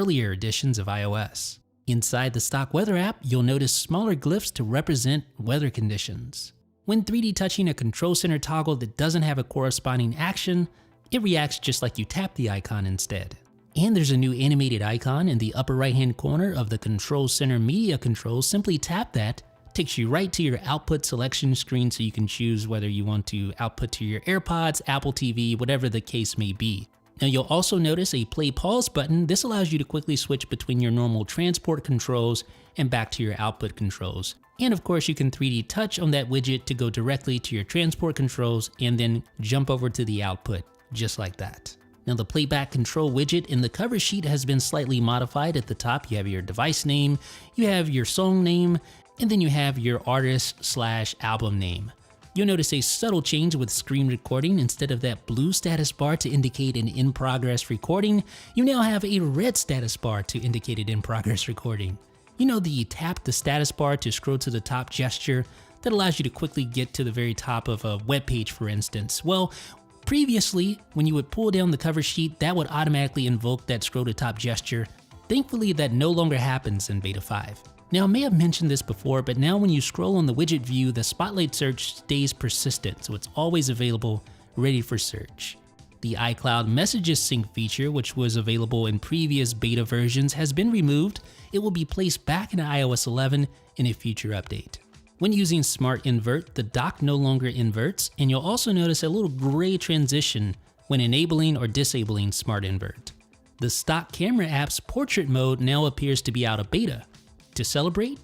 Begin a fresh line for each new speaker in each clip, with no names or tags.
earlier editions of iOS. Inside the stock weather app, you'll notice smaller glyphs to represent weather conditions. When 3D touching a control center toggle that doesn't have a corresponding action, it reacts just like you tap the icon instead. And there's a new animated icon in the upper right hand corner of the control center media controls. Simply tap that, takes you right to your output selection screen so you can choose whether you want to output to your AirPods, Apple TV, whatever the case may be. Now you'll also notice a play pause button. This allows you to quickly switch between your normal transport controls and back to your output controls. And of course you can 3D touch on that widget to go directly to your transport controls and then jump over to the output, just like that. Now the playback control widget in the cover sheet has been slightly modified. At the top you have your device name, you have your song name, and then you have your artist/album name. You'll notice a subtle change with screen recording. Instead of that blue status bar to indicate an in-progress recording, you now have a red status bar to indicate an in-progress recording. You know the tap the status bar to scroll to the top gesture that allows you to quickly get to the very top of a web page, for instance. Well, previously, when you would pull down the cover sheet, that would automatically invoke that scroll to top gesture. Thankfully, that no longer happens in Beta 5. Now, I may have mentioned this before, but now when you scroll on the widget view, the Spotlight search stays persistent, so it's always available, ready for search. The iCloud Messages Sync feature, which was available in previous beta versions, has been removed. It will be placed back in iOS 11 in a future update. When using Smart Invert, the dock no longer inverts, and you'll also notice a little gray transition when enabling or disabling Smart Invert. The stock camera app's portrait mode now appears to be out of beta. To celebrate,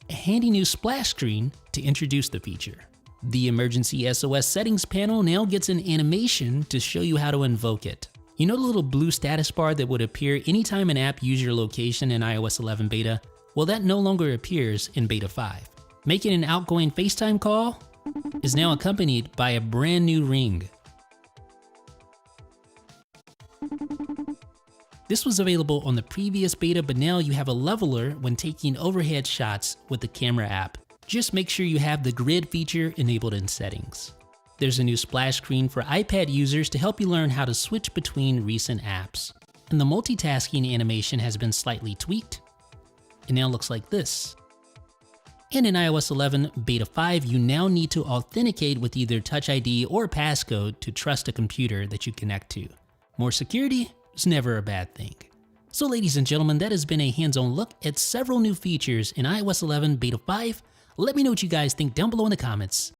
a handy new splash screen to introduce the feature. The emergency SOS settings panel now gets an animation to show you how to invoke it. You know the little blue status bar that would appear anytime an app used your location in iOS 11 beta? Well, that no longer appears in Beta 5. Making an outgoing FaceTime call is now accompanied by a brand new ring. This was available on the previous beta, but now you have a leveler when taking overhead shots with the camera app. Just make sure you have the grid feature enabled in settings. There's a new splash screen for iPad users to help you learn how to switch between recent apps. And the multitasking animation has been slightly tweaked. It now looks like this. And in iOS 11 Beta 5, you now need to authenticate with either Touch ID or passcode to trust a computer that you connect to. More security is never a bad thing. So ladies and gentlemen, that has been a hands-on look at several new features in iOS 11 Beta 5. Let me know what you guys think down below in the comments.